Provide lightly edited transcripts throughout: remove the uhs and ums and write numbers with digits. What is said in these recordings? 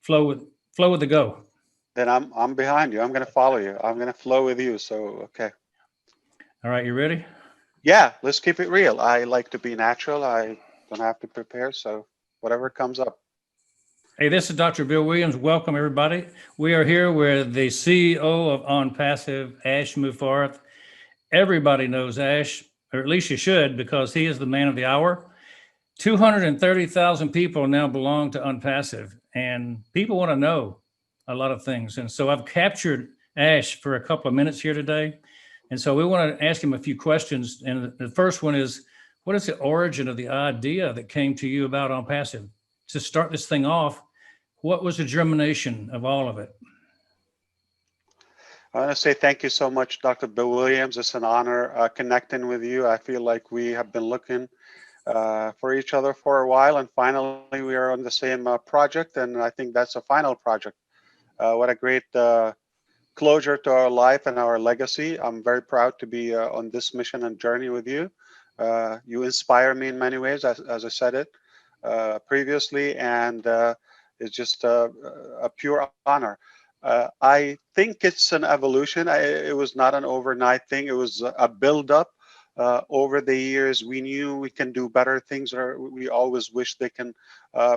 flow with flow with the go. Then I'm behind you. I'm gonna follow you. I'm gonna flow with you. So okay. All right, you ready? Yeah, let's keep it real. I like to be natural. I don't have to prepare, so whatever comes up. Hey, this is Dr. Bill Williams. Welcome, everybody. We are here with the CEO of OnPassive, Ash Mufareh. Everybody knows Ash, or at least you should, because he is the man of the hour. 230,000 people now belong to OnPassive, and people want to know a lot of things. And so I've captured Ash for a couple of minutes here today. And so we want to ask him a few questions. And the first one is, what is the origin of the idea that came to you about OnPassive? To start this thing off, what was the germination of all of it? I want to say thank you so much, Dr. Bill Williams. It's an honor connecting with you. I feel like we have been looking for each other for a while, and finally we are on the same project, and I think that's a final project. What a great closure to our life and our legacy. I'm very proud to be on this mission and journey with you. You inspire me in many ways, as I said it previously, and it's just a pure honor. I think it's an evolution. It was not an overnight thing. It was a build-up. Over the years, we knew we can do better things, or we always wish they can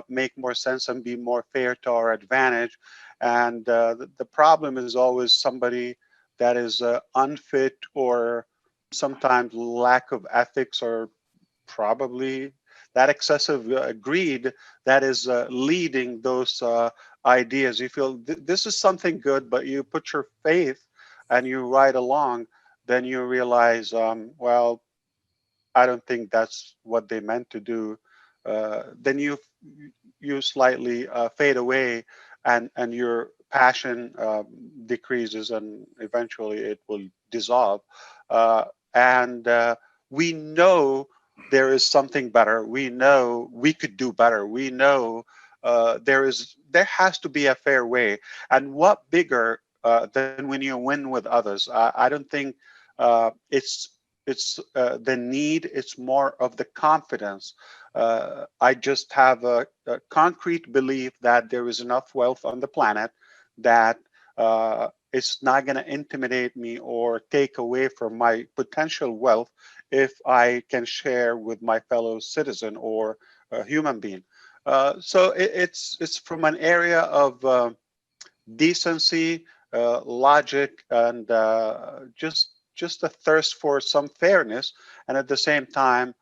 make more sense and be more fair to our advantage. And the problem is always somebody that is unfit, or sometimes lack of ethics, or probably that excessive greed that is leading those ideas. You feel this is something good, but you put your faith and you ride along, then you realize, well, I don't think that's what they meant to do. Then you slightly fade away, and your passion decreases, and eventually it will dissolve. And we know there is something better. We know we could do better. We know there has to be a fair way. And what bigger than when you win with others? I don't think it's the need. It's more of the confidence. I just have a concrete belief that there is enough wealth on the planet that it's not going to intimidate me or take away from my potential wealth if I can share with my fellow citizen or human being. So it's from an area of decency, logic, and just a thirst for some fairness. And at the same time,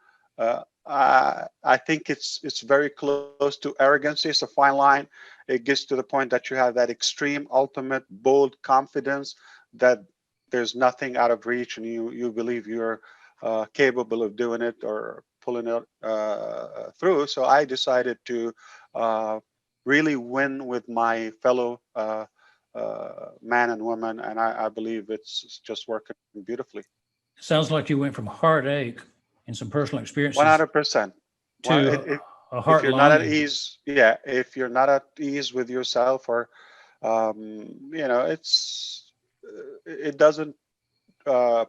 I think it's very close to arrogancy. It's a fine line. It gets to the point that you have that extreme, ultimate, bold confidence that there's nothing out of reach, and you believe you're capable of doing it or pulling it through. So I decided to uh, really win with my fellow man and woman, and I believe it's just working beautifully. Sounds like you went from heartache and some personal experiences 100%. Well, to a if heart you're not at longing. ease, yeah, if you're not at ease with yourself, or it doesn't, uh,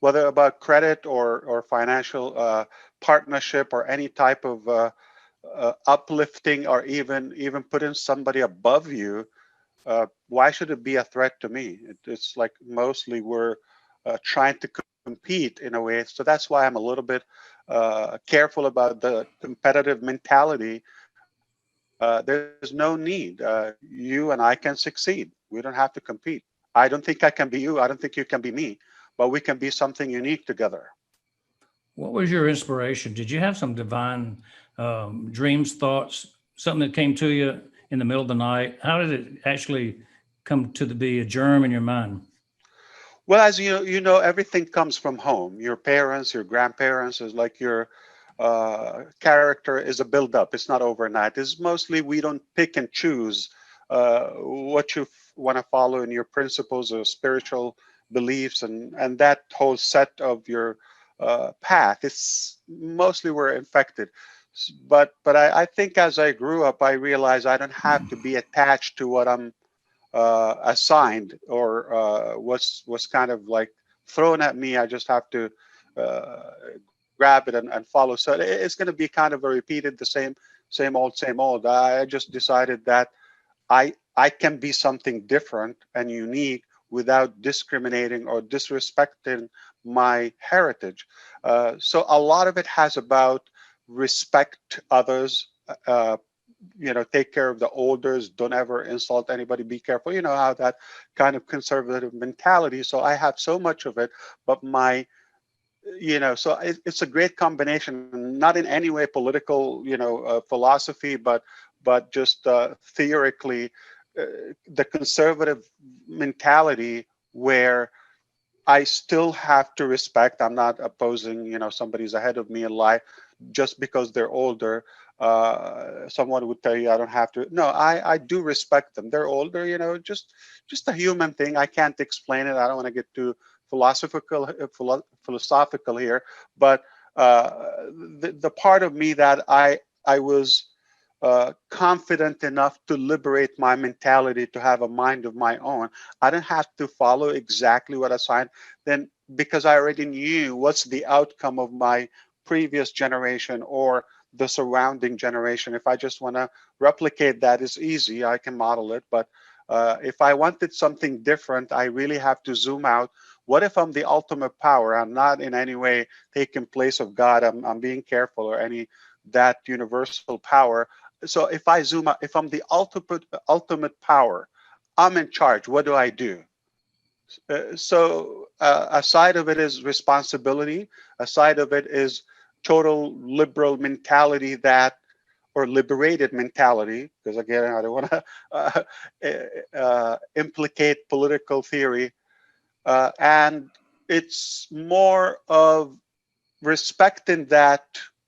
whether about credit or financial partnership, or any type of uplifting, or even putting somebody above you. Why should it be a threat to me? It's like mostly we're trying to compete in a way. So that's why I'm a little bit careful about the competitive mentality. There's no need. You and I can succeed. We don't have to compete. I don't think I can be you. I don't think you can be me, but we can be something unique together. What was your inspiration? Did you have some divine dreams, thoughts, something that came to you in the middle of the night? How did it actually come to be a germ in your mind? Well, as you know, everything comes from home. Your parents, your grandparents, is like your character is a build-up. It's not overnight. It's mostly we don't pick and choose what you want to follow in your principles or spiritual beliefs, and that whole set of your path. It's mostly we're infected. But I think as I grew up, I realized I don't have to be attached to what I'm assigned, or was kind of like thrown at me. I just have to uh, grab it and follow. So it's going to be kind of a repeated, the same old, same old. I just decided that I can be something different and unique without discriminating or disrespecting my heritage. So a lot of it has about respect others, take care of the elders, don't ever insult anybody, be careful, how that kind of conservative mentality. So I have so much of it, but so it's a great combination, not in any way political, philosophy, but just theoretically, the conservative mentality where I still have to respect. I'm not opposing, somebody's ahead of me in life just because they're older. Someone would tell you I don't have to. No, I do respect them. They're older, just a human thing. I can't explain it. I don't want to get too philosophical here, but the part of me that I was confident enough to liberate my mentality to have a mind of my own. I don't have to follow exactly what I signed. Then because I already knew what's the outcome of my previous generation or the surrounding generation. If I just want to replicate that, it's easy. I can model it. But if I wanted something different, I really have to zoom out. What if I'm the ultimate power? I'm not in any way taking place of God. I'm being careful or any that universal power. So if I zoom out, if I'm the ultimate power, I'm in charge. What do I do? A side of it is responsibility. A side of it is total liberal mentality or liberated mentality, because again, I don't want to implicate political theory. And it's more of respecting that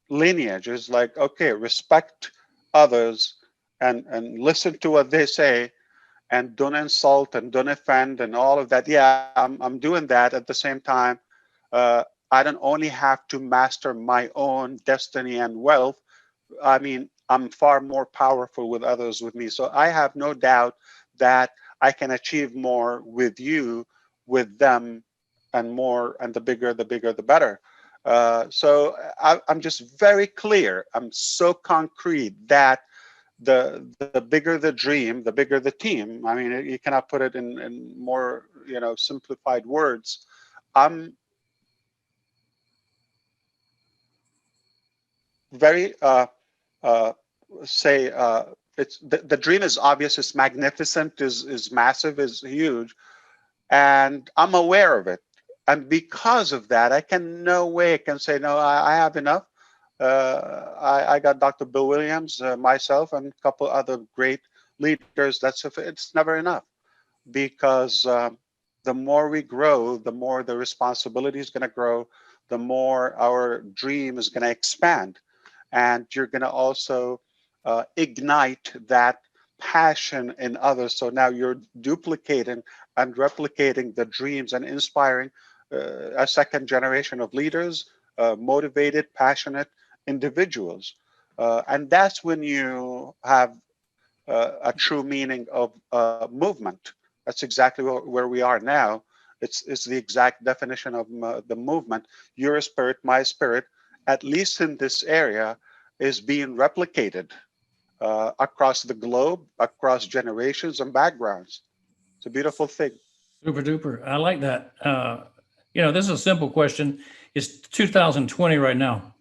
lineage. Is like, okay, respect others and listen to what they say and don't insult and don't offend and all of that. Yeah, I'm doing that. At the same time, I don't only have to master my own destiny and wealth. I mean, I'm far more powerful with others with me. So I have no doubt that I can achieve more with you, with them, and more, and the bigger, the better. I'm just very clear. I'm so concrete that the bigger the dream, the bigger the team. I mean, you cannot put it in more, simplified words. I'm very uh, say it's the dream is obvious, it's magnificent, is massive, is huge, and I'm aware of it. And because of that, I can no way can say no. I have enough. I got Dr. Bill Williams, myself, and a couple other great leaders. It's never enough because the more we grow, the more the responsibility is going to grow, the more our dream is going to expand, and you're going to also ignite that passion in others. So now you're duplicating and replicating the dreams and inspiring a second generation of leaders, motivated, passionate individuals. And that's when you have a true meaning of movement. That's exactly where we are now. It's the exact definition of the movement. Your spirit, my spirit, at least in this area, is being replicated across the globe, across generations and backgrounds. It's a beautiful thing. Super duper. I like that. This is a simple question. It's 2020 right now.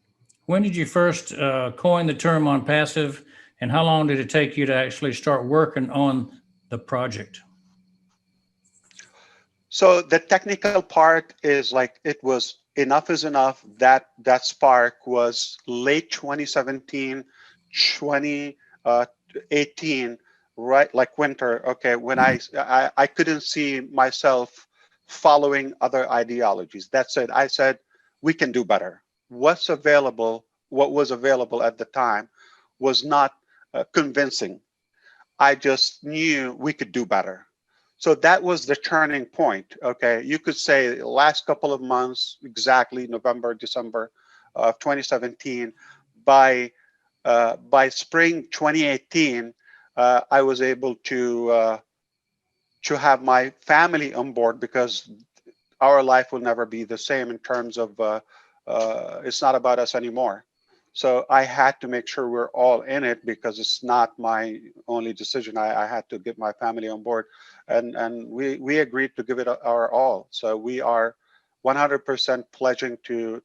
When did you first coin the term OnPassive, and how long did it take you to actually start working on the project? So the technical part is like it was enough is enough. That spark was late 2017, 2018, right? Like winter. Okay, when I couldn't see myself following other ideologies. That's it. I said we can do better. What's available? What was available at the time was not convincing. I just knew we could do better. So that was the turning point. Okay, you could say the last couple of months, exactly November, December of 2017. By spring 2018, I was able to have my family on board because our life will never be the same in terms of it's not about us anymore. So I had to make sure we're all in it because it's not my only decision. I had to get my family on board, and we agreed to give it our all. So we are 100% pledging to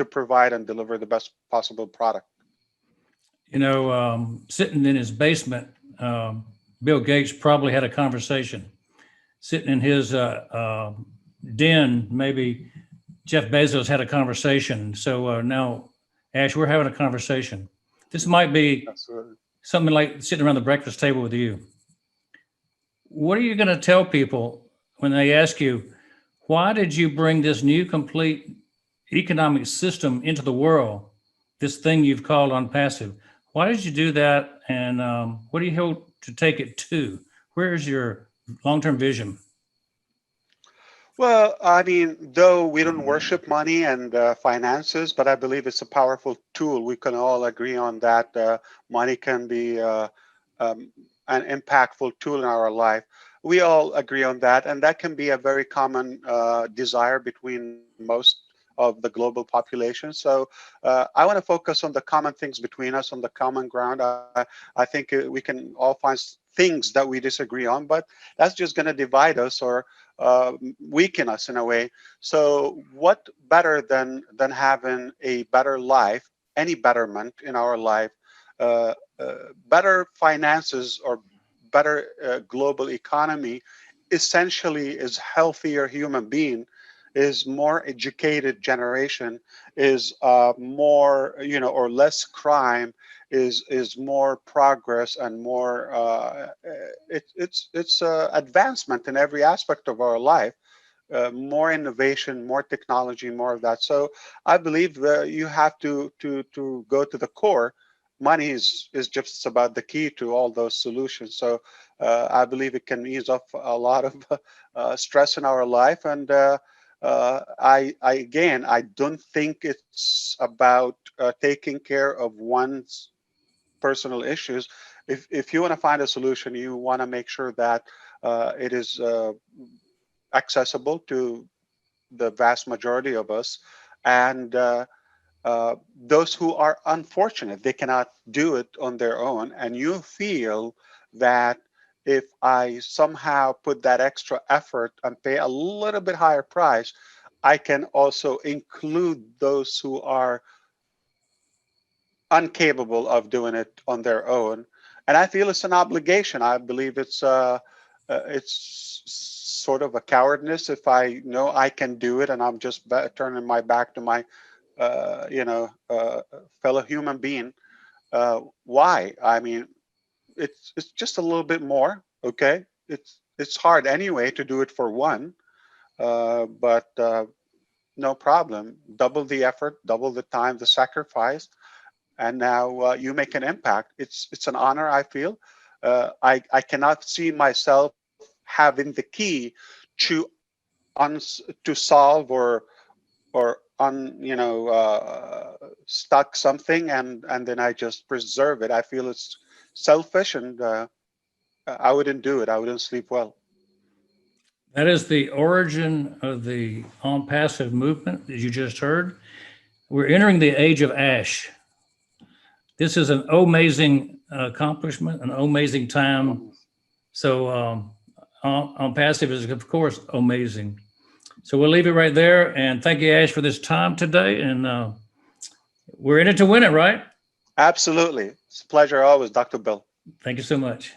provide and deliver the best possible product. Sitting in his basement, Bill Gates probably had a conversation. Sitting in his den, maybe Jeff Bezos had a conversation. So now, Ash, we're having a conversation. This might be Absolutely. something like sitting around the breakfast table with you. What are you going to tell people when they ask you, why did you bring this new complete economic system into the world, this thing you've called OnPassive? Why did you do that? And what do you hope to take it to? Where's your long-term vision? Well, I mean, though we don't worship money and finances, but I believe it's a powerful tool. We can all agree on that. Money can be an impactful tool in our life. We all agree on that, and that can be a very common desire between most of the global population. So I want to focus on the common things between us, on the common ground. I think we can all find things that we disagree on, but that's just going to divide us or weaken us in a way. So what better than having a better life, any betterment in our life, better finances or better global economy, essentially is healthier human being, is more educated generation, is more, or less crime, is more progress and more it's advancement in every aspect of our life, more innovation, more technology, more of that. So I believe you have to go to the core. Money is just about the key to all those solutions. So I believe it can ease off a lot of stress in our life. And I don't think it's about taking care of one's personal issues. If you want to find a solution, you want to make sure that it is accessible to the vast majority of us, and those who are unfortunate, they cannot do it on their own, and you feel that if I somehow put that extra effort and pay a little bit higher price, I can also include those who are incapable of doing it on their own. And I feel it's an obligation. I believe it's sort of a cowardness if I know I can do it and I'm just turning my back to my fellow human being. Why? I mean, it's just a little bit more. Okay, it's hard anyway to do it for one, but no problem. Double the effort, double the time, the sacrifice, and now you make an impact. It's an honor. I feel. I cannot see myself having the key to to solve or stuck something and then I just preserve it. I feel it's selfish, and I wouldn't do it. I wouldn't sleep well. That is the origin of the OnPassive movement that you just heard. We're entering the age of Ash. This is an amazing accomplishment, an amazing time. So OnPassive is, of course, amazing. So we'll leave it right there. And thank you, Ash, for this time today. And we're in it to win it, right? Absolutely. It's a pleasure always, Dr. Bill. Thank you so much.